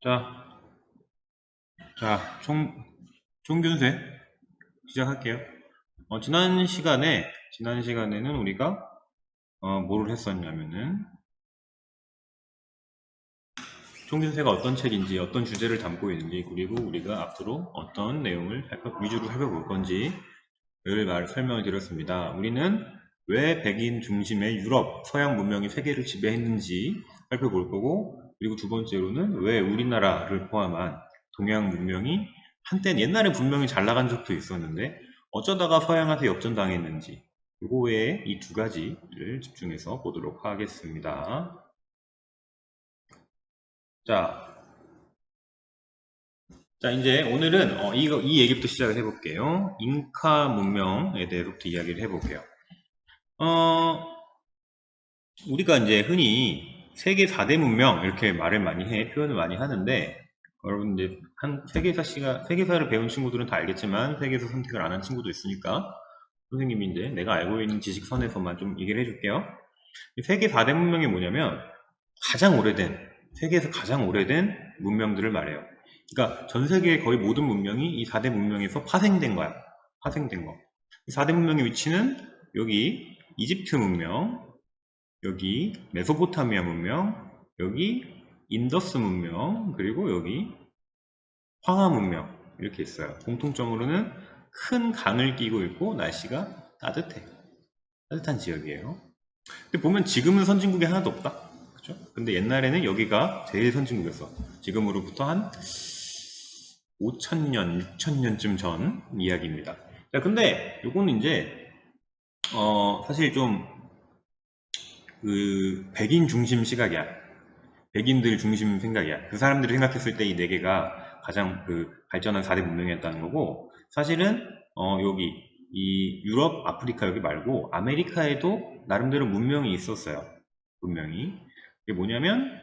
자, 총균세 시작할게요. 지난 시간에는 우리가 뭐를 했었냐면은 총균세가 어떤 책인지, 어떤 주제를 담고 있는지, 그리고 우리가 앞으로 어떤 내용을 위주로 살펴볼 건지를 설명을 드렸습니다. 우리는 왜 백인 중심의 유럽, 서양 문명이 세계를 지배했는지 살펴볼 거고, 그리고 두 번째로는 왜 우리나라를 포함한 동양 문명이 한때 옛날에 분명히 잘 나간 적도 있었는데 어쩌다가 서양한테 역전당했는지, 그거에 이 두 가지를 집중해서 보도록 하겠습니다. 자, 이제 오늘은 이 얘기부터 시작을 해볼게요. 잉카 문명에 대해서부터 이야기를 해볼게요. 우리가 이제 흔히 세계 4대 문명 이렇게 말을 많이 표현을 많이 하는데, 여러분 이제 세계사를 배운 친구들은 다 알겠지만 세계사 선택을 안 한 친구도 있으니까 선생님이 이제 내가 알고 있는 지식 선에서만 좀 얘기를 해줄게요. 세계 4대 문명이 뭐냐면 세계에서 가장 오래된 문명들을 말해요. 그러니까 전 세계의 거의 모든 문명이 이 4대 문명에서 파생된 거야. 파생된 거. 이 4대 문명의 위치는 여기 이집트 문명, 여기 메소포타미아 문명, 여기 인더스 문명, 그리고 여기 황하 문명 이렇게 있어요. 공통점으로는 큰 강을 끼고 있고 날씨가 따뜻해. 따뜻한 지역이에요. 근데 보면 지금은 선진국이 하나도 없다. 그죠? 근데 옛날에는 여기가 제일 선진국이었어. 지금으로부터 한 5,000년, 6,000년쯤 전 이야기입니다. 자, 근데 요거는 이제 사실 좀 백인 중심 시각이야. 백인들 중심 생각이야. 그 사람들이 생각했을 때 이 네 개가 가장 발전한 4대 문명이었다는 거고, 사실은 여기 이 유럽, 아프리카 여기 말고 아메리카에도 나름대로 문명이 있었어요. 문명이. 이게 뭐냐면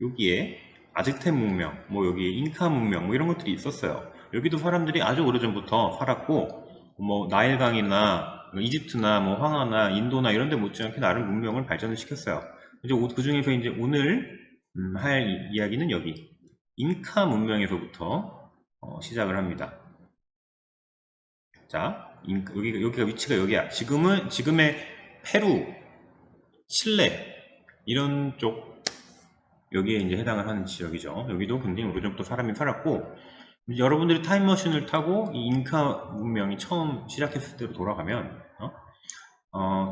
여기에 아즈텍 문명, 뭐 여기 잉카 문명 뭐 이런 것들이 있었어요. 여기도 사람들이 아주 오래전부터 살았고, 뭐 나일강이나 이집트나 뭐 황하나 인도나 이런 데 못지않게 나름 문명을 발전을 시켰어요. 이제 그 중에서 이제 오늘 할 이야기는 여기 잉카 문명에서부터 시작을 합니다. 자, 여기가 위치가 여기야. 지금의 페루, 칠레 이런 쪽 여기에 이제 해당을 하는 지역이죠. 여기도 굉장히 오래전부터 사람이 살았고, 여러분들이 타임머신을 타고 이 잉카 문명이 처음 시작했을 때로 돌아가면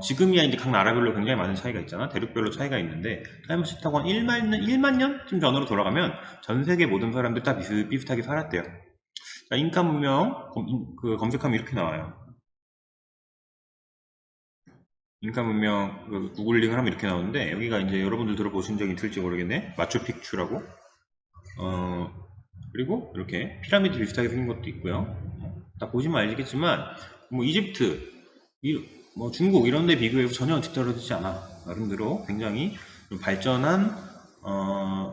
지금이야 이제 각 나라별로 굉장히 많은 차이가 있잖아. 대륙별로 차이가 있는데 타임머신 타고 한 1만 년쯤 전으로 돌아가면 전 세계 모든 사람들 다 비슷비슷하게 살았대요. 자, 잉카 문명 검색하면 이렇게 나와요. 잉카 문명 구글링을 하면 이렇게 나오는데, 여기가 이제 여러분들 들어보신 적이 있을지 모르겠네. 마추픽추라고. 그리고 이렇게 피라미드 비슷하게 생긴 것도 있고요. 다 보시면 알겠지만 뭐 이집트, 뭐 중국 이런 데 비교해서 전혀 뒤떨어지지 않아. 나름대로 굉장히 좀 발전한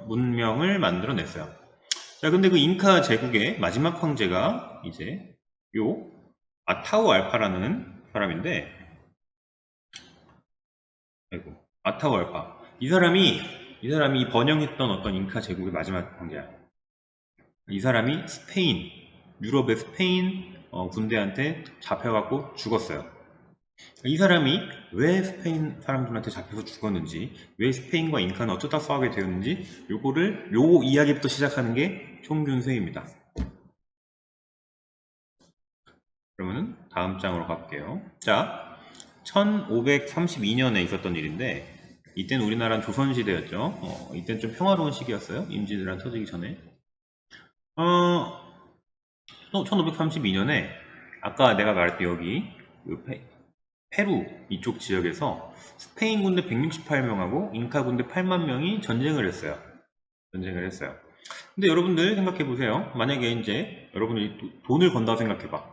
문명을 만들어냈어요. 자, 근데 그 잉카 제국의 마지막 황제가 이제 요 아타우 알파라는 사람인데, 아이고, 아타우 알파. 이 사람이 번영했던 어떤 잉카 제국의 마지막 황제야. 이 사람이 유럽의 스페인 군대한테 잡혀갖고 죽었어요. 이 사람이 왜 스페인 사람들한테 잡혀서 죽었는지, 왜 스페인과 잉카는 어쩌다 싸우게 되었는지, 요 이야기부터 시작하는 게 총균세입니다. 그러면은 다음 장으로 갈게요. 자, 1532년에 있었던 일인데, 이때는 우리나라는 조선시대였죠. 이때는 좀 평화로운 시기였어요. 임진왜란 터지기 전에. 1532년에 아까 내가 말했던 여기 페루 이쪽 지역에서 스페인 군대 168명하고 잉카 군대 8만 명이 전쟁을 했어요. 근데 여러분들 생각해 보세요. 만약에 이제 여러분들이 돈을 건다고 생각해 봐.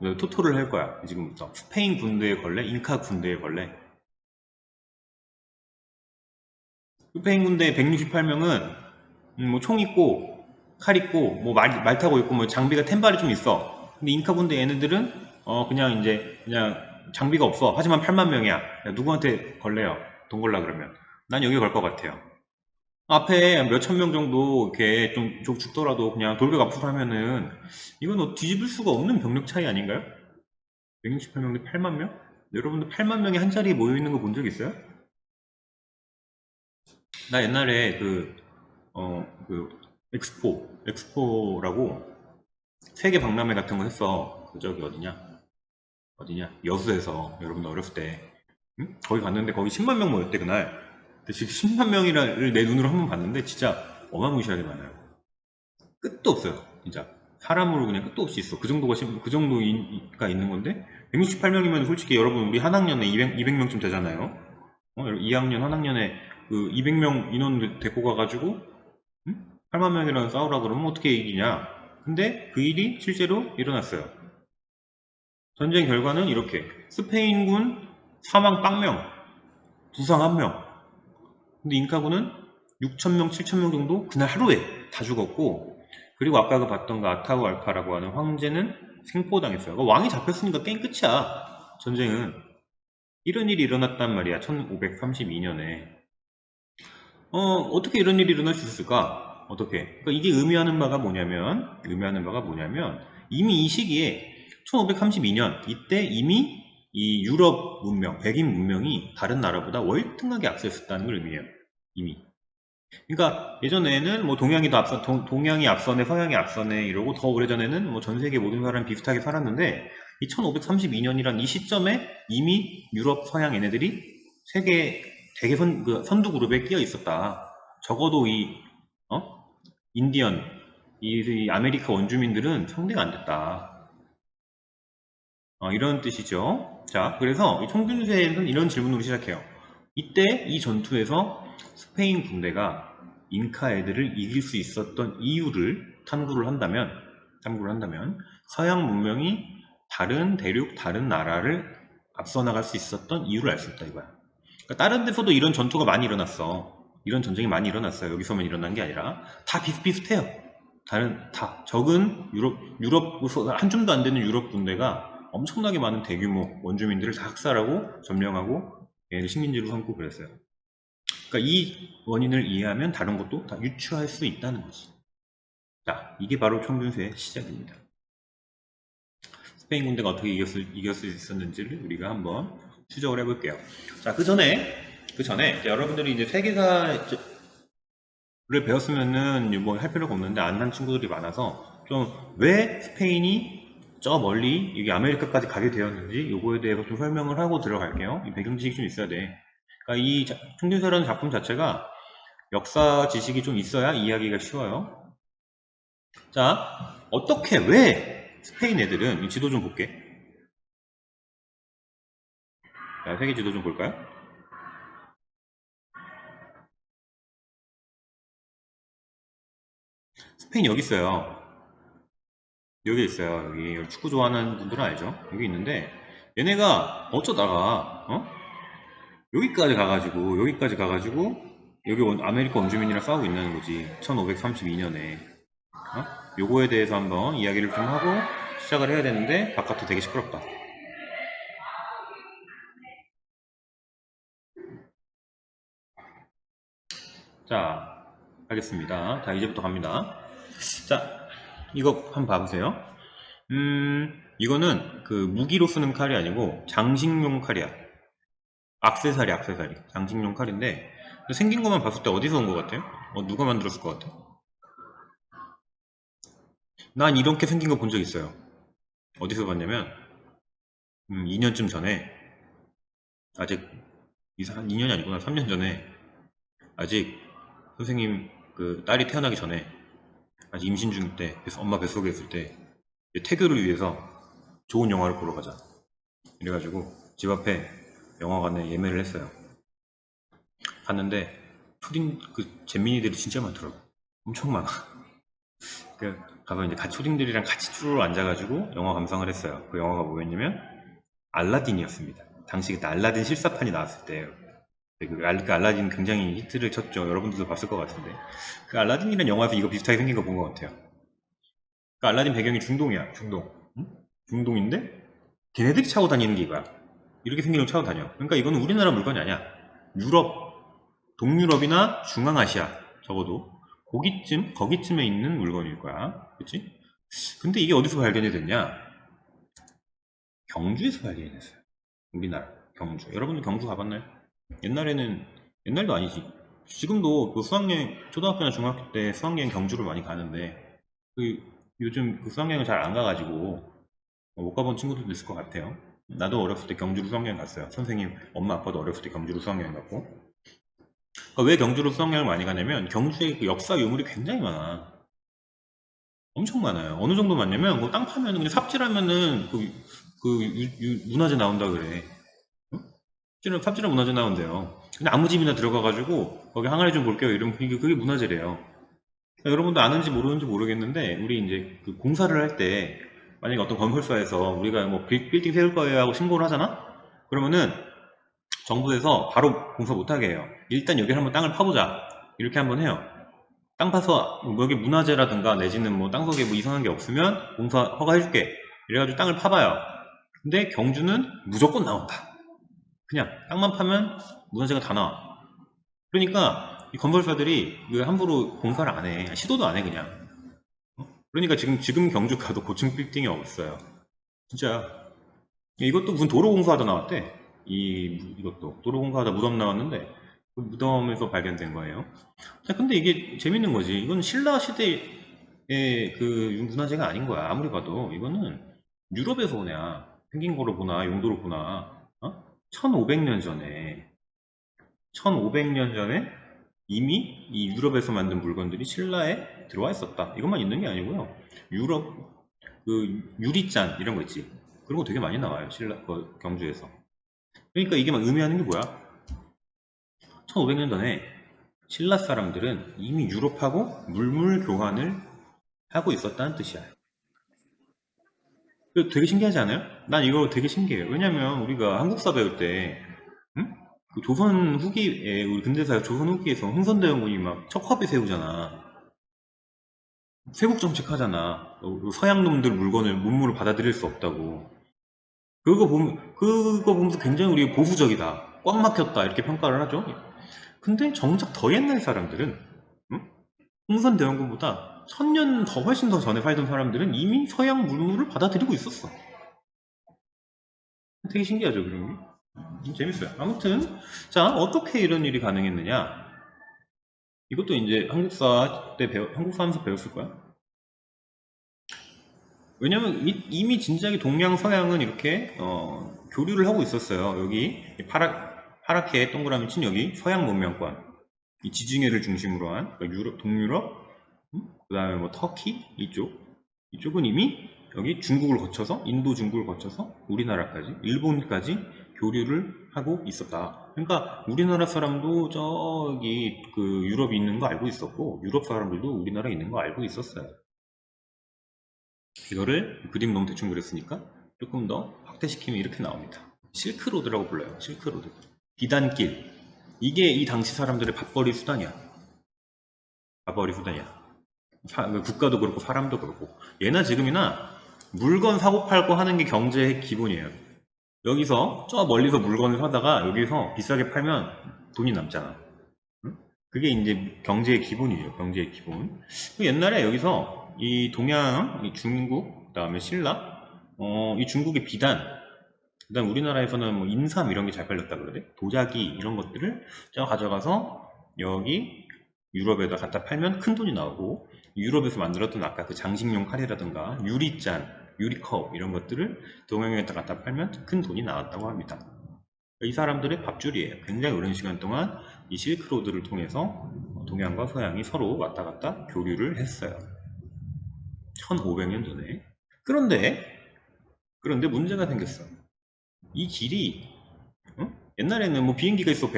토토를 할 거야. 지금부터 스페인 군대에 걸래? 잉카 군대에 걸래? 스페인 군대 168명은 뭐 총 있고 칼 있고 뭐 말 타고 있고 뭐 장비가 템발이 좀 있어. 근데 잉카 군대 얘네들은 그냥 장비가 없어. 하지만 8만 명이야. 누구한테 걸래요? 돈 걸라 그러면 난 여기 걸 것 같아요. 앞에 몇천 명 정도 이렇게 좀 죽더라도 그냥 돌격 압수를 하면은 이건 뒤집을 수가 없는 병력 차이 아닌가요? 168명 대 8만 명? 여러분들 8만 명이 한 자리에 모여 있는 거 본 적 있어요? 나 옛날에 그 엑스포라고 세계 박람회 같은 거 했어. 그 저기 어디냐? 여수에서 여러분들 어렸을 때 응? 거기 갔는데 거기 10만 명 모였대 그날. 근데 지금 10만 명이를 내 눈으로 한번 봤는데 진짜 어마무시하게 많아요. 끝도 없어요. 진짜 사람으로 그냥 끝도 없이 있어. 그 정도가 있는 건데 168명이면 솔직히 여러분 우리 한 학년에 200명쯤 되잖아요. 2학년 한 학년에 그 200명 인원 데리고 가가지고 8만 명이랑 싸우라 그러면 어떻게 이기냐. 근데 그 일이 실제로 일어났어요. 전쟁 결과는 이렇게 스페인군 사망 0명, 부상 1명. 근데 잉카군은 6,000명, 7,000명 정도 그날 하루에 다 죽었고, 그리고 아까 그 봤던 그 아타우 알파라고 하는 황제는 생포당했어요. 왕이 잡혔으니까 게임 끝이야. 전쟁은. 이런 일이 일어났단 말이야. 1532년에. 어떻게 이런 일이 일어날 수 있을까? 어떻게? 그러니까 이게 의미하는 바가 뭐냐면, 이미 이 시기에 1532년, 이때 이미 이 유럽 문명, 백인 문명이 다른 나라보다 월등하게 앞서있었다는 걸 의미해요. 이미. 그러니까 예전에는 뭐 동양이 앞서네, 서양이 앞서네 이러고 더 오래전에는 뭐 전 세계 모든 사람이 비슷하게 살았는데 이 1532년이란 이 시점에 이미 유럽, 서양 얘네들이 세계 대개 선두 그룹에 끼어 있었다. 적어도 어? 인디언, 이 아메리카 원주민들은 상대가 안 됐다. 이런 뜻이죠. 자, 그래서 이 총균세에는 이런 질문으로 시작해요. 이때 이 전투에서 스페인 군대가 잉카 애들을 이길 수 있었던 이유를 탐구를 한다면 서양 문명이 다른 대륙, 다른 나라를 앞서 나갈 수 있었던 이유를 알 수 있다 이거야. 그러니까 다른 데서도 이런 전투가 많이 일어났어. 이런 전쟁이 많이 일어났어요. 여기서만 일어난 게 아니라 다 비슷비슷해요. 다 적은 유럽 한 줌도 안 되는 유럽 군대가 엄청나게 많은 대규모 원주민들을 다 학살하고 점령하고 식민지로 삼고 그랬어요. 그러니까 이 원인을 이해하면 다른 것도 다 유추할 수 있다는 거지. 자, 이게 바로 총균세의 시작입니다. 스페인 군대가 어떻게 이겼을 수 있었는지를 우리가 한번 추적을 해볼게요. 자, 그 전에 여러분들이 이제 세계사를 배웠으면은 뭐 할 필요가 없는데 안 한 친구들이 많아서 좀 왜 스페인이 저 멀리 여기 아메리카까지 가게 되었는지 요거에 대해서 좀 설명을 하고 들어갈게요. 이 배경 지식이 좀 있어야 돼. 그러니까 이 총균세라는 작품 자체가 역사 지식이 좀 있어야 이해하기가 쉬워요. 자, 왜 스페인 애들은 이 지도 좀 볼게. 자, 세계 지도 좀 볼까요? 스페인 여기 있어요. 여기 있어요. 여기 축구 좋아하는 분들은 알죠? 여기 있는데 얘네가 어쩌다가 여기까지 가가지고 여기 아메리카 원주민이랑 싸우고 있는 거지. 1532년에 요거에 대해서 한번 이야기를 좀 하고 시작을 해야 되는데 바깥도 되게 시끄럽다. 자, 하겠습니다. 자, 이제부터 갑니다. 자, 이거 한번 봐보세요. 이거는 그 무기로 쓰는 칼이 아니고 장식용 칼이야. 액세서리. 장식용 칼인데 생긴 것만 봤을 때 어디서 온 것 같아요? 누가 만들었을 것 같아? 난 이렇게 생긴 거 본 적 있어요. 어디서 봤냐면 2년쯤 전에 아직 한 2년이 아니구나 3년 전에 아직 선생님 그 딸이 태어나기 전에 아직 임신 중일 때 엄마 뱃속에 있을 때 태교를 위해서 좋은 영화를 보러 가자 이래가지고 집 앞에 영화관에 예매를 했어요. 갔는데 그 잼민이들이 진짜 많더라고. 엄청 많아. 그 가서 이제 초딩들이랑 같이 쭈르르 앉아가지고 영화 감상을 했어요. 그 영화가 뭐였냐면 알라딘이었습니다. 당시 그때 알라딘 실사판이 나왔을 때예요. 그 알라딘 굉장히 히트를 쳤죠. 여러분들도 봤을 것 같은데 그 알라딘이라는 영화에서 이거 비슷하게 생긴 거 본 것 같아요. 그 알라딘 배경이 중동이야. 응? 중동인데 걔네들이 차고 다니는 게 이거야. 이렇게 생긴 걸 차고 다녀. 그러니까 이거는 우리나라 물건이 아니야. 유럽, 동유럽이나 중앙아시아 적어도 거기쯤에 있는 물건일 거야. 그치? 근데 이게 어디서 발견이 됐냐? 경주에서 발견이 됐어요. 우리나라 경주. 여러분들 경주 가봤나요? 옛날도 아니지. 지금도 그 수학여행, 초등학교나 중학교 때 수학여행 경주를 많이 가는데, 그 요즘 그 수학여행을 잘 안 가가지고 못 가본 친구들도 있을 것 같아요. 나도 어렸을 때 경주로 수학여행 갔어요. 선생님, 엄마, 아빠도 어렸을 때 경주로 수학여행 갔고. 그러니까 왜 경주로 수학여행을 많이 가냐면 경주에 그 역사 유물이 굉장히 많아. 엄청 많아요. 어느 정도 많냐면 그 땅 파면 그냥 삽질하면은 문화재 나온다 그래. 응? 삽질은 문화재 나온대요. 근데 아무 집이나 들어가가지고 거기 항아리 좀 볼게요. 이러면 그게 문화재래요. 그러니까 여러분도 아는지 모르는지 모르겠는데 우리 이제 그 공사를 할 때 만약에 어떤 건설사에서 우리가 뭐 빌딩 세울 거예요 하고 신고를 하잖아? 그러면은 정부에서 바로 공사 못하게 해요. 일단 여기를 한번 땅을 파보자. 이렇게 한번 해요. 땅 파서 여기 문화재라든가 내지는 뭐 땅속에 뭐 이상한 게 없으면 공사 허가해줄게. 이래가지고 땅을 파봐요. 근데 경주는 무조건 나온다. 그냥 땅만 파면 문화재가 다 나와. 그러니까 이 건설사들이 함부로 공사를 안 해. 시도도 안 해 그냥. 그러니까 지금 경주 가도 고층 빌딩이 없어요. 진짜. 이것도 무슨 도로 공사하다 나왔대. 이것도 도로 공사하다 무덤 나왔는데 그 무덤에서 발견된 거예요. 자, 근데 이게 재밌는 거지. 이건 신라 시대의 그 문화재가 아닌 거야. 아무리 봐도 이거는 유럽에서 그냥 생긴 거로 보나 용도로 보나 1500년 전에 1500년 전에 이미 이 유럽에서 만든 물건들이 신라에 들어와 있었다. 이것만 있는 게 아니고요. 유럽 그 유리잔 이런 거 있지. 그런 거 되게 많이 나와요. 경주에서. 그러니까 이게 막 의미하는 게 뭐야? 1500년 전에 신라 사람들은 이미 유럽하고 물물 교환을 하고 있었다는 뜻이야. 이거 되게 신기하지 않아요? 난 이거 되게 신기해요. 왜냐면 우리가 한국사 배울 때 응? 그 조선 후기에 우리 근대사 조선 후기에서 흥선대원군이 막 척화비 세우잖아. 세국 정책하잖아. 서양 놈들 문물을 받아들일 수 없다고. 그거 보면서 굉장히 우리 보수적이다. 꽉 막혔다. 이렇게 평가를 하죠. 근데 정작 더 옛날 사람들은, 응? 흥선대원군보다 1000년 더 훨씬 더 전에 살던 사람들은 이미 서양 문물을 받아들이고 있었어. 되게 신기하죠, 그런 게? 재밌어요. 아무튼, 자, 어떻게 이런 일이 가능했느냐? 이것도 이제 한국사 하면서 배웠을 거야. 왜냐면 이미 진작에 동양 서양은 이렇게 교류를 하고 있었어요. 여기 파랗게 동그라미 친 여기 서양 문명권, 이 지중해를 중심으로 한 그러니까 동유럽, 그 다음에 뭐 터키 이쪽은 이미 여기 중국을 거쳐서 인도 중국을 거쳐서 우리나라까지 일본까지 교류를 하고 있었다. 그러니까 우리나라 사람도 저기 그 유럽이 있는 거 알고 있었고 유럽 사람들도 우리나라에 있는 거 알고 있었어요. 이거를 그림 너무 대충 그렸으니까 조금 더 확대시키면 이렇게 나옵니다. 실크로드라고 불러요. 실크로드. 비단길. 이게 이 당시 사람들의 밥벌이 수단이야. 밥벌이 수단이야. 국가도 그렇고 사람도 그렇고. 예나 지금이나 물건 사고 팔고 하는 게 경제의 기본이에요. 여기서 저 멀리서 물건을 사다가 여기서 비싸게 팔면 돈이 남잖아. 응? 그게 이제 경제의 기본이죠. 경제의 기본. 옛날에 여기서 이 동양, 이 중국, 그다음에 신라, 이 중국의 비단, 그다음 우리나라에서는 뭐 인삼 이런 게 잘 팔렸다 그러대. 도자기 이런 것들을 가져가서 여기 유럽에다 갖다 팔면 큰 돈이 나오고 유럽에서 만들었던 아까 그 장식용 칼이라든가 유리잔, 유리컵 이런 것들을 동양에다 갖다 팔면 큰 돈이 나왔다고 합니다. 이 사람들의 밥줄이에요. 굉장히 오랜 시간 동안 이 실크로드를 통해서 동양과 서양이 서로 왔다 갔다 교류를 했어요. 1500년 전에. 그런데 문제가 생겼어. 이 길이 옛날에는 뭐 비행기가 있어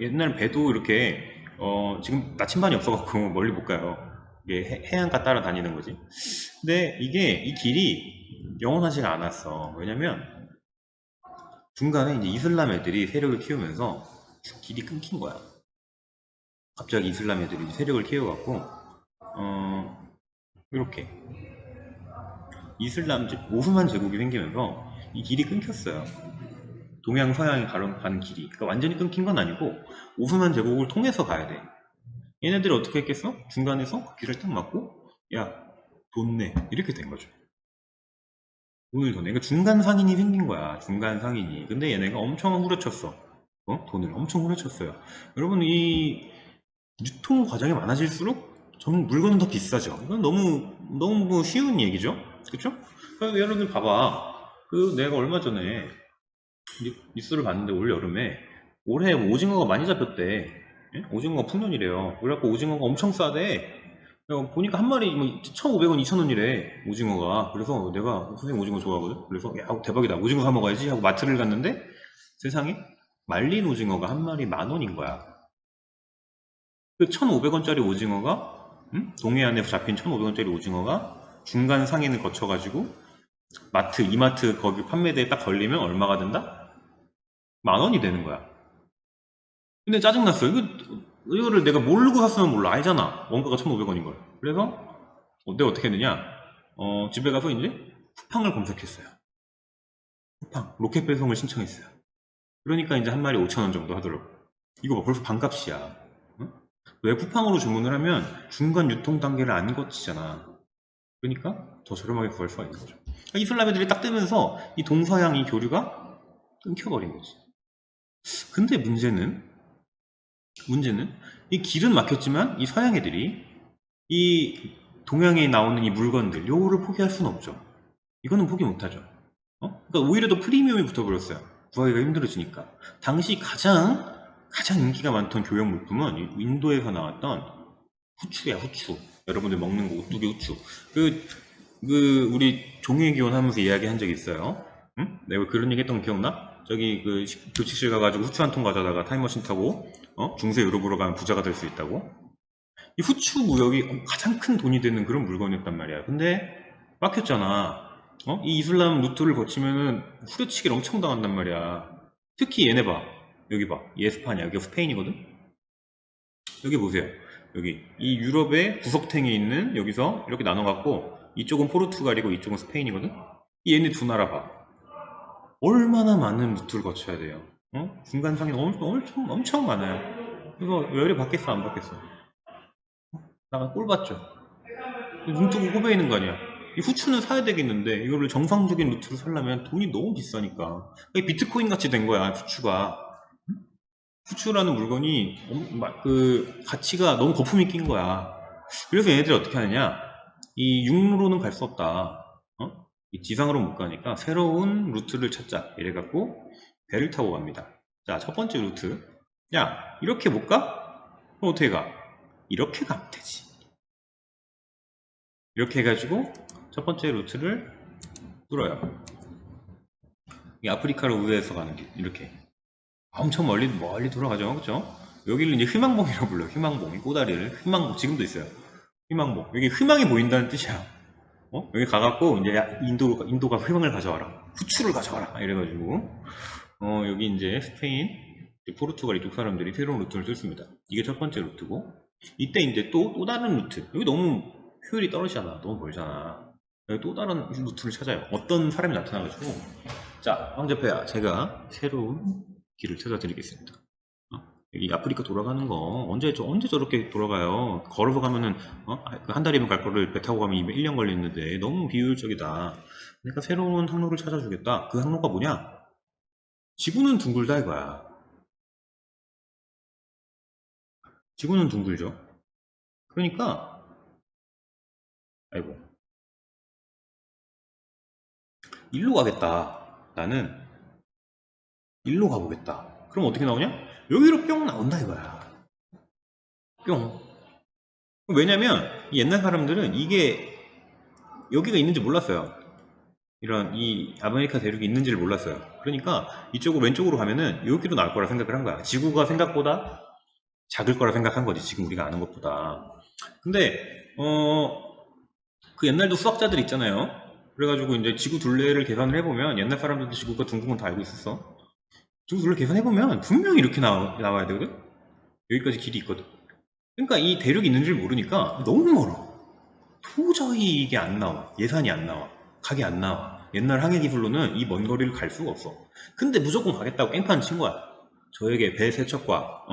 옛날엔 배도 이렇게 지금 나침반이 없어갖고 멀리 못 가요. 이게 해안가 따라 다니는 거지. 근데 이 길이 영원하지가 않았어. 왜냐면 중간에 이제 이슬람 애들이 세력을 키우면서 길이 끊긴 거야. 갑자기 이슬람 애들이 세력을 키워갖고 이렇게 오스만 제국이 생기면서 이 길이 끊겼어요. 동양 서양이 가는 길이. 그러니까 완전히 끊긴 건 아니고 오스만 제국을 통해서 가야 돼. 얘네들이 어떻게 했겠어? 중간에서 길을 딱 막고 야, 돈 내. 이렇게 된 거죠. 돈을 더 내. 그러니까 중간 상인이 생긴 거야. 중간 상인이. 근데 얘네가 엄청 후려쳤어. 돈을 엄청 후려쳤어요. 여러분, 이 유통 과정이 많아질수록 전 물건은 더 비싸죠. 이건 너무 쉬운 얘기죠. 그쵸? 그러니까 여러분 봐봐. 내가 얼마 전에 뉴스를 봤는데 올 여름에 올해 오징어가 많이 잡혔대. 예? 오징어가 풍년이래요. 그래갖고 오징어가 엄청 싸대. 보니까 한 마리 1,500원, 2,000원이래 오징어가. 그래서 내가 선생님 오징어 좋아하거든. 그래서 야 대박이다. 오징어 사 먹어야지 하고 마트를 갔는데 세상에 말린 오징어가 한 마리 10,000원인 거야. 그 1,500원짜리 오징어가 동해안에 잡힌 1,500원짜리 오징어가 중간 상인을 거쳐가지고 이마트 거기 판매대에 딱 걸리면 얼마가 된다? 10,000원이 되는 거야. 근데 짜증났어. 이거를 내가 모르고 샀으면 몰라. 알잖아. 원가가 1,500원인 걸. 그래서 내가 어떻게 했느냐? 집에 가서 이제 쿠팡을 검색했어요. 쿠팡 로켓 배송을 신청했어요. 그러니까 이제 한 마리 5,000원 정도 하더라고. 이거 봐, 벌써 반값이야. 응? 왜 쿠팡으로 주문을 하면 중간 유통 단계를 안 거치잖아. 그러니까 더 저렴하게 구할 수가 있는 거죠. 그러니까 이슬람 애들이 딱 뜨면서 이 동서양 이 교류가 끊겨버린 거지. 근데 문제는 이 길은 막혔지만 이 서양 애들이 이 동양에 나오는 이 물건들 요거를 포기할 수는 없죠. 이거는 포기 못하죠. 그러니까 오히려 더 프리미엄이 붙어버렸어요. 구하기가 힘들어지니까. 당시 가장 인기가 많던 교역 물품은 인도에서 나왔던 후추야, 후추. 여러분들 먹는 거 오뚜기 후추. 우리 종회기원 하면서 이야기한 적이 있어요. 응? 내가 그런 얘기 했던 거 기억나? 저기 교칙실 가가지고 후추 한 통 가져다가 타임머신 타고 중세 유럽으로 가면 부자가 될 수 있다고. 이 후추 무역이 가장 큰 돈이 되는 그런 물건이었단 말이야. 근데 막혔잖아. 이 이슬람 루트를 거치면은 후려치기를 엄청 당한단 말이야. 특히 얘네 봐. 여기 봐. 이 에스파냐. 여기가 스페인이거든? 여기 보세요. 여기. 이 유럽의 구석탱이에 있는 여기서 이렇게 나눠갖고 이쪽은 포르투갈이고 이쪽은 스페인이거든? 얘네 두 나라 봐. 얼마나 많은 루트를 거쳐야 돼요. 중간 상인 엄청 많아요. 그래서 열이 받겠어, 안 받겠어? 나가 꼴 봤죠? 눈 뜨고 고배이는 거 아니야. 이 후추는 사야 되겠는데 이거를 정상적인 루트로 살려면 돈이 너무 비싸니까 비트코인 같이 된 거야 후추가. 후추라는 물건이 가치가 너무 거품이 낀 거야. 그래서 얘네들이 어떻게 하느냐, 이 육로는 갈 수 없다, 이 지상으로 못 가니까 새로운 루트를 찾자 이래갖고 배를 타고 갑니다. 자, 첫 번째 루트. 야, 이렇게 못 가? 그럼 어떻게 가? 이렇게 가면 되지. 이렇게 해가지고 첫 번째 루트를 뚫어요. 이 아프리카로 우회해서 가는 길, 이렇게 엄청 멀리 돌아가죠. 그죠? 여기를 이제 희망봉이라고 불러요. 희망봉. 이 꼬다리를 희망봉, 지금도 있어요. 희망봉. 여기 희망이 보인다는 뜻이야. 여기 가갖고 이제 인도가 희망을 가져와라, 후추를 가져와라 이래가지고 여기 이제 스페인, 포르투갈 이쪽 사람들이 새로운 루트를 뚫습니다. 이게 첫 번째 루트고, 이때 이제 또 다른 루트, 여기 너무 효율이 떨어지잖아. 너무 멀잖아. 여기 또 다른 루트를 찾아요. 어떤 사람이 나타나가지고, 자, 황제폐야, 제가 새로운 길을 찾아드리겠습니다. 여기 아프리카 돌아가는 거 언제 저렇게 돌아가요? 걸어서 가면은 한 달이면 갈 거를 배 타고 가면 1년 걸리는데 너무 비효율적이다. 그러니까 새로운 항로를 찾아주겠다. 그 항로가 뭐냐? 지구는 둥글다 이거야. 지구는 둥글죠. 그러니까 아이고, 일로 가겠다. 나는 일로 가보겠다. 그럼 어떻게 나오냐? 여기로 뿅 나온다 이거야. 뿅. 왜냐면 이 옛날 사람들은 이게 여기가 있는지 몰랐어요. 이런 이 아메리카 대륙이 있는지를 몰랐어요. 그러니까 이쪽으로 왼쪽으로 가면은 여기로 나올 거라 생각을 한 거야. 지구가 생각보다 작을 거라 생각한 거지, 지금 우리가 아는 것보다. 근데 그 옛날도 수학자들 있잖아요. 그래가지고 이제 지구 둘레를 계산을 해보면, 옛날 사람들도 지구가 둥근 건 다 알고 있었어. 지구 둘레 계산해보면 분명히 이렇게 나와야 되거든. 여기까지 길이 있거든. 그러니까 이 대륙이 있는 줄 모르니까 너무 멀어. 도저히 이게 안 나와. 예산이 안 나와. 각이 안 나와. 옛날 항해 기술로는 이 먼 거리를 갈 수가 없어. 근데 무조건 가겠다고 깽판 친 거야. 저에게 배 세척과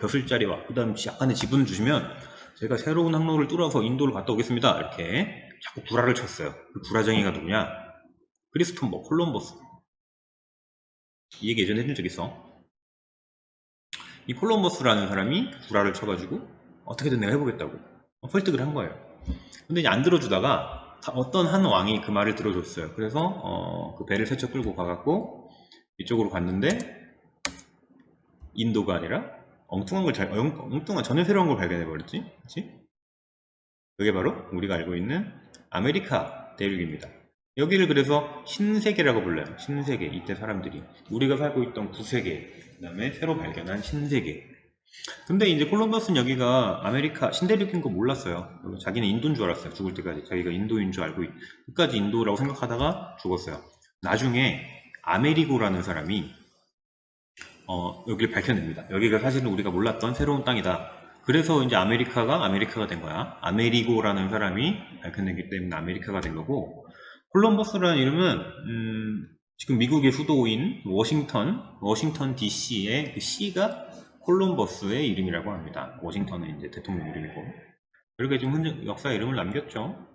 벼슬자리와 그 다음 약간의 지분을 주시면 제가 새로운 항로를 뚫어서 인도를 갔다 오겠습니다. 이렇게 자꾸 구라를 쳤어요. 그 구라쟁이가 누구냐? 크리스토퍼 콜럼버스. 이 얘기 예전에 해준 적 있어. 이 콜럼버스라는 사람이 구라를 쳐가지고 어떻게든 내가 해보겠다고 설득을 한 거예요. 근데 이제 안 들어주다가 어떤 한 왕이 그 말을 들어줬어요. 그래서 그 배를 세척 끌고 가갖고 이쪽으로 갔는데 인도가 아니라 엉뚱한 전혀 새로운 걸 발견해버렸지. 그치? 그게 바로 우리가 알고 있는 아메리카 대륙입니다. 여기를 그래서 신세계라고 불러요. 신세계. 이때 사람들이 우리가 살고 있던 구세계, 그 다음에 새로 발견한 신세계. 근데 이제 콜럼버스는 여기가 아메리카 신대륙인 거 몰랐어요. 자기는 인도인 줄 알았어요. 죽을 때까지 자기가 인도인 줄 알고 끝까지 인도라고 생각하다가 죽었어요. 나중에 아메리고라는 사람이 여기를 밝혀냅니다. 여기가 사실은 우리가 몰랐던 새로운 땅이다. 그래서 이제 아메리카가 된 거야. 아메리고라는 사람이 밝혀내기 때문에 아메리카가 된 거고, 콜럼버스라는 이름은 지금 미국의 수도인 워싱턴 DC의 그 C가 콜럼버스의 이름이라고 합니다. 워싱턴은 이제 대통령 이름이고, 그렇게 지금 역사 이름을 남겼죠.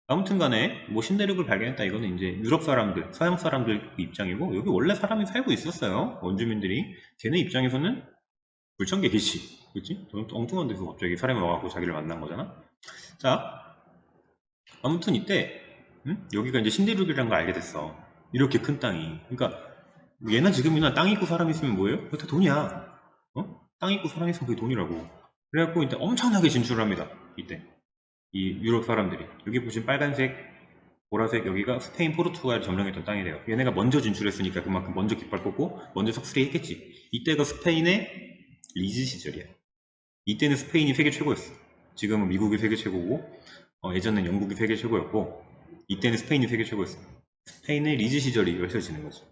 아무튼 간에 뭐 신대륙을 발견했다, 이거는 이제 유럽 사람들, 서양 사람들 입장이고, 여기 원래 사람이 살고 있었어요. 원주민들이. 걔네 입장에서는 불청객이지, 그치? 엉뚱한 데서 갑자기 사람이 와갖고 자기를 만난 거잖아. 자, 아무튼 이때 여기가 이제 신대륙이라는 걸 알게 됐어. 이렇게 큰 땅이. 그러니까 예나 지금이나 땅 있고 사람 있으면 뭐예요? 그거 다 돈이야. 땅 있고 사람 있으면 그게 돈이라고. 그래갖고 이때 엄청나게 진출을 합니다. 이때 이 유럽 사람들이. 여기 보시면 빨간색, 보라색, 여기가 스페인, 포르투갈 점령했던 땅이래요. 얘네가 먼저 진출했으니까 그만큼 먼저 깃발 꽂고 먼저 석수리 했겠지. 이때가 스페인의 리즈 시절이야. 이때는 스페인이 세계 최고였어. 지금은 미국이 세계 최고고, 예전엔 영국이 세계 최고였고, 이때는 스페인이 세계 최고였어. 스페인의 리즈 시절이 펼쳐지는 거지.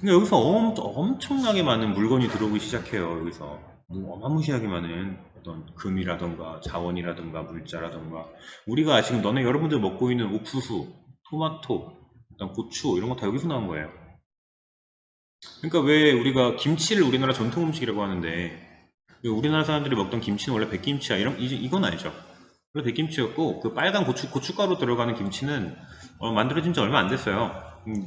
근데 여기서 엄청나게 많은 물건이 들어오기 시작해요. 여기서 어마무시하게 많은 어떤 금이라던가 자원이라던가 물자라던가, 우리가 지금 여러분들 먹고 있는 옥수수, 토마토, 어떤 고추 이런 거 다 여기서 나온 거예요. 그러니까 왜 우리가 김치를 우리나라 전통 음식이라고 하는데, 우리나라 사람들이 먹던 김치는 원래 백김치야, 이건 아니죠. 원래 백김치였고, 그 빨간 고춧가루 들어가는 김치는 만들어진 지 얼마 안 됐어요.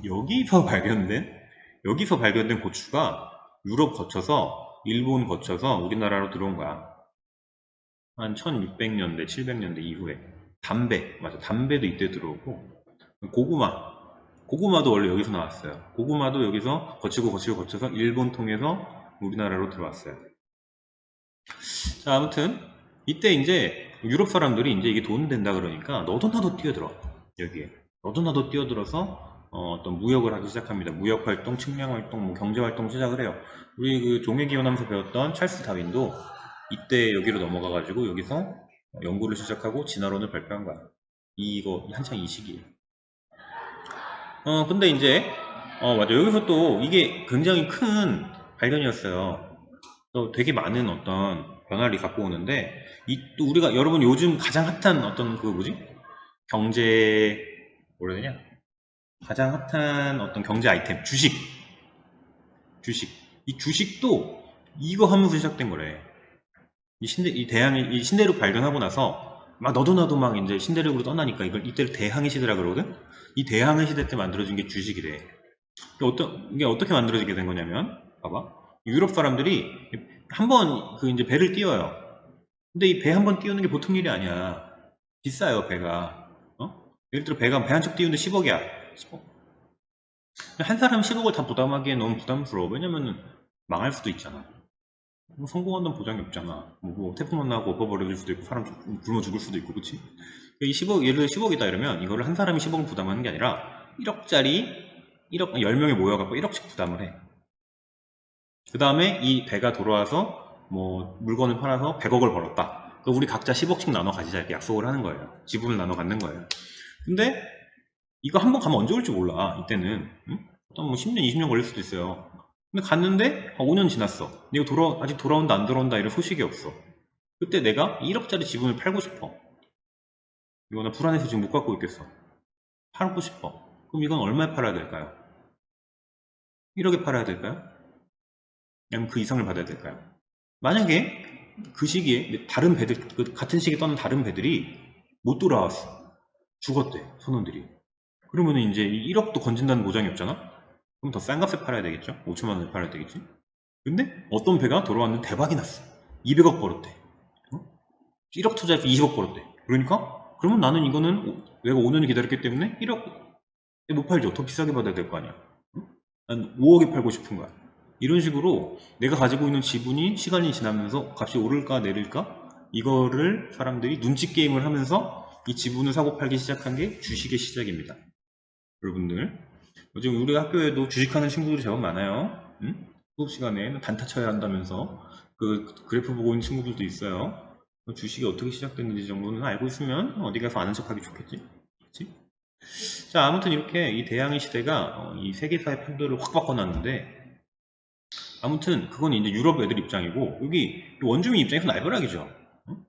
여기서 발견된 고추가 유럽 거쳐서, 일본 거쳐서 우리나라로 들어온 거야. 한 1600년대, 700년대 이후에. 맞아. 담배도 이때 들어오고, 고구마도 원래 여기서 나왔어요. 고구마도 여기서 거쳐서 일본 통해서 우리나라로 들어왔어요. 자, 아무튼 이때 이제 유럽 사람들이 이제 이게 돈 된다 그러니까 너도 나도 뛰어들어. 여기에 너도 나도 뛰어들어서 어떤 무역을 하기 시작합니다. 무역 활동, 측량 활동, 뭐 경제 활동 시작을 해요. 우리 그 종회기원하면서 배웠던 찰스 다윈도 이때 여기로 넘어가 가지고 여기서 연구를 시작하고 진화론을 발표한 거야. 이거 한창 이 시기에. 근데 이제 맞아, 여기서 또 이게 굉장히 큰 발견이었어요. 또 되게 많은 어떤 변화를 갖고 오는데, 또 우리가 여러분 요즘 가장 핫한 어떤 그 뭐지? 경제, 뭐라 해야 되냐? 가장 핫한 어떤 경제 아이템, 주식. 이 주식도 이거 하면서 시작된 거래. 이 신대륙 발견하고 나서 막 너도 나도 막 이제 신대륙으로 떠나니까 이때를 대항해 시대라 그러거든? 이 대항해 시대 때 만들어진 게 주식이래. 이게 어떻게 만들어지게 된 거냐면, 봐봐. 유럽 사람들이 한번 그 이제 배를 띄워요. 근데 이 배 한 번 띄우는 게 보통 일이 아니야. 비싸요, 배가. 예를 들어 배 한 척 띄우는데 10억이야. 10억. 한 사람 10억을 다 부담하기엔 너무 부담스러워. 왜냐면은 망할 수도 있잖아. 뭐 성공한다는 보장이 없잖아. 뭐 태풍 만나고 엎어버려질 수도 있고, 사람 굶어 죽을 수도 있고, 그치? 이 10억, 예를 들어 10억이다 이러면 이거를 한 사람이 10억을 부담하는 게 아니라 10명이 모여갖고 1억씩 부담을 해. 그 다음에 이 배가 돌아와서 뭐 물건을 팔아서 100억을 벌었다. 그럼 우리 각자 10억씩 나눠 가지자, 이렇게 약속을 하는 거예요. 지분을 나눠 갖는 거예요. 근데 이거 한 번 가면 언제 올지 몰라. 이때는 어떤 뭐 10년, 20년 걸릴 수도 있어요. 근데 갔는데 5년 지났어. 이거 아직 돌아온다 안 돌아온다 이런 소식이 없어. 그때 내가 1억짜리 지분을 팔고 싶어. 이거 나 불안해서 지금 못 갖고 있겠어. 팔고 싶어. 그럼 이건 얼마에 팔아야 될까요? 1억에 팔아야 될까요? 아니면 그 이상을 받아야 될까요? 만약에 그 시기에 다른 배들, 같은 시기에 떠난 다른 배들이 못 돌아왔어. 죽었대, 선원들이. 그러면은 이제 1억도 건진다는 보장이 없잖아? 그럼 더 싼 값에 팔아야 되겠죠? 5천만 원에 팔아야 되겠지? 근데 어떤 배가 돌아왔는데 대박이 났어. 200억 벌었대. 어? 1억 투자해서 20억 벌었대. 그러니까? 그러면 나는 이거는 내가 5년을 기다렸기 때문에 1억 못 팔죠. 더 비싸게 받아야 될 거 아니야. 응? 난 5억에 팔고 싶은 거야. 이런 식으로 내가 가지고 있는 지분이 시간이 지나면서 값이 오를까 내릴까? 이거를 사람들이 눈치 게임을 하면서 이 지분을 사고 팔기 시작한 게 주식의 시작입니다. 여러분들. 요즘 우리 학교에도 주식하는 친구들이 제법 많아요. 응? 수업 시간에 단타 쳐야 한다면서 그 그래프 보고 있는 친구들도 있어요. 주식이 어떻게 시작됐는지 정도는 알고 있으면 어디 가서 아는 척하기 좋겠지? 그치? 자, 아무튼 이렇게 이 대항해 시대가 이 세계사의 판도를 확 바꿔놨는데, 아무튼 그건 이제 유럽 애들 입장이고, 여기 원주민 입장에서 날벼락이죠. 응?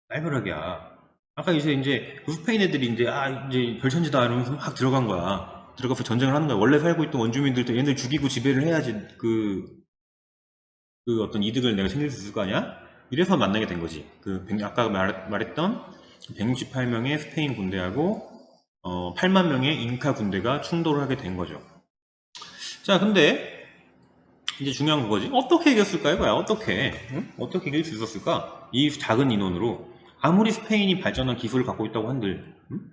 날벼락이야. 아까 이제 그 스페인 애들이 이제 별천지다 이러면서 막 들어간 거야. 들어가서 전쟁을 하는 거야. 원래 살고 있던 원주민들도 얘네들 죽이고 지배를 해야지 그 어떤 이득을 내가 챙길 수 있을 거 아니야? 이래서 만나게 된 거지. 아까 말했던 168명의 스페인 군대하고 8만 명의 잉카 군대가 충돌을 하게 된 거죠. 자, 근데 이제 중요한 그거지. 어떻게 이겼을까 이거야. 어떻게? 응? 어떻게 이길 수 있었을까? 이 작은 인원으로 아무리 스페인이 발전한 기술을 갖고 있다고 한들 응?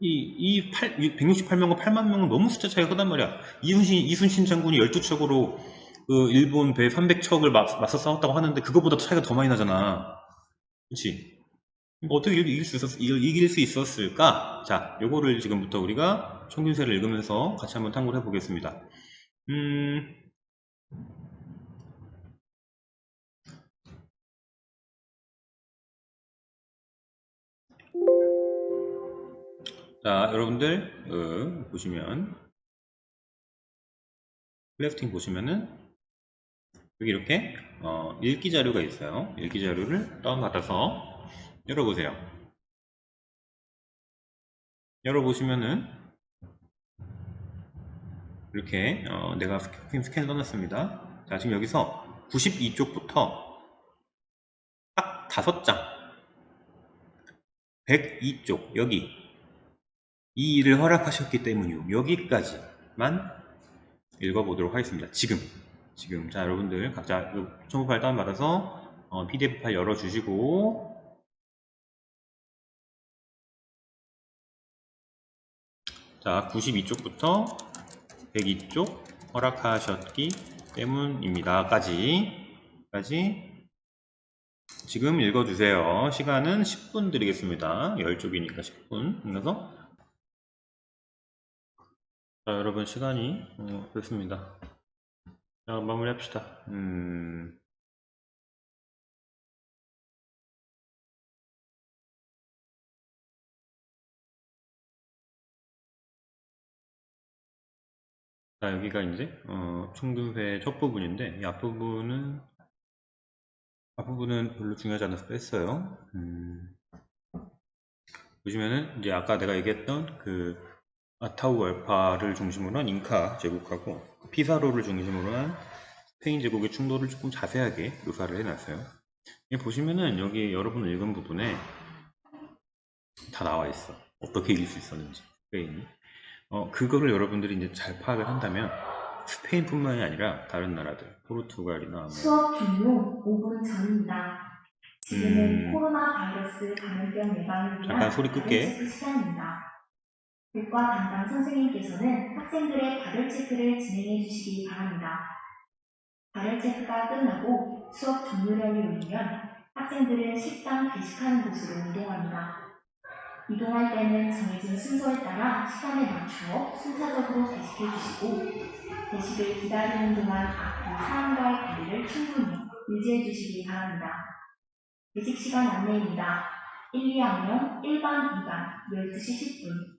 168명과 8만 명은 너무 숫자 차이가 크단 말이야. 이순신 장군이 12척으로 그 일본 배 300척을 맞서 싸웠다고 하는데 그거보다 차이가 더 많이 나잖아. 그치? 어떻게 이길 수 있었을까? 자, 요거를 지금부터 우리가 총균세를 읽으면서 같이 한번 탐구를 해보겠습니다. 음, 자, 여러분들, 보시면, 플래스팅 보시면은, 여기 이렇게, 읽기 자료가 있어요. 읽기 자료를 다운받아서 열어보세요. 열어보시면은, 이렇게, 내가 스캔 떠났습니다. 자, 지금 여기서 92쪽부터 딱 5장, 102쪽, 여기, 이 일을 허락하셨기 때문이요. 여기까지만 읽어보도록 하겠습니다. 지금. 자, 여러분들 각자 첨부 파일 다운받아서 PDF 파일 열어주시고, 자, 92쪽부터 102쪽 허락하셨기 때문입니다. 까지 지금 읽어주세요. 시간은 10분 드리겠습니다. 10쪽이니까 10분. 그래서 자, 여러분 시간이 됐습니다. 자, 마무리합시다. 자, 여기가 이제 총둔세 첫 부분인데 이 앞부분은 별로 중요하지 않아서 뺐어요. 보시면은 이제 아까 내가 얘기했던 그 아타우알파를 중심으로 한 잉카 제국하고 피사로를 중심으로 한 스페인 제국의 충돌을 조금 자세하게 묘사를 해놨어요. 여기 보시면은 여기 여러분 읽은 부분에 다 나와 있어. 어떻게 이길 수 있었는지 스페인이. 그거를 여러분들이 이제 잘 파악을 한다면 스페인뿐만이 아니라 다른 나라들, 포르투갈이나 수업 종료 5분 전입니다. 지금은 코로나 바이러스 감염병 예방을 위한 잠깐 소리 끄게. 발열 체크 시간입니다. 교과 담당 선생님께서는 학생들의 발열 체크를 진행해 주시기 바랍니다. 발열 체크가 끝나고 수업 종료령이 울리면 학생들은 식당 배식하는 곳으로 이동합니다. 이동할 때는 정해진 순서에 따라 시간에 맞추어 순차적으로 배식해 주시고 배식을 기다리는 동안 앞으로 사람과의 거리를 충분히 유지해 주시기 바랍니다. 배식 시간 안내입니다. 1, 2학년 1반, 2반 12시 10분,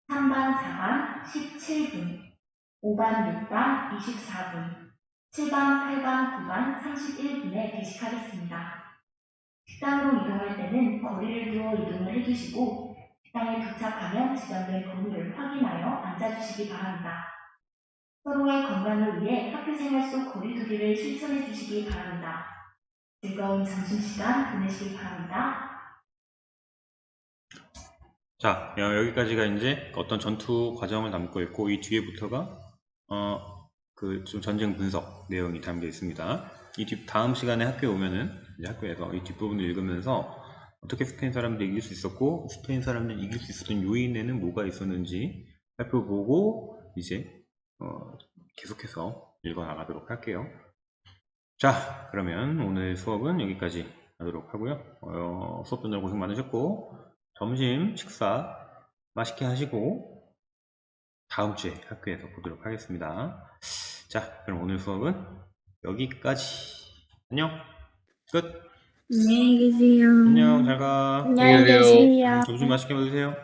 3반, 4반 17분, 5반, 6반 24분, 7반, 8반, 9반 31분에 배식하겠습니다. 식당으로 이동할 때는 거리를 두어 이동을 해주시고 식당에 도착하면 지정된 건물을 확인하여 앉아주시기 바랍니다. 서로의 건강을 위해 학교생활 속 거리두기를 실천해 주시기 바랍니다. 즐거운 점심시간 보내시기 바랍니다. 자, 여기까지가 이제 어떤 전투 과정을 담고 있고, 이 뒤에부터가 좀 전쟁 분석 내용이 담겨 있습니다. 다음 시간에 학교에 오면은 이제 학교에서 이 뒷부분을 읽으면서 어떻게 스페인 사람들이 이길 수 있었고, 스페인 사람들이 이길 수 있었던 요인에는 뭐가 있었는지 살펴보고 이제 계속해서 읽어 나가도록 할게요. 자, 그러면 오늘 수업은 여기까지 하도록 하고요. 수업 듣느라 고생 많으셨고, 점심 식사 맛있게 하시고 다음 주에 학교에서 보도록 하겠습니다. 자, 그럼 오늘 수업은 여기까지. 안녕. 끝. 안녕히 계세요. 안녕. 잘 가. 안녕히 계세요. 점심 맛있게 먹으세요.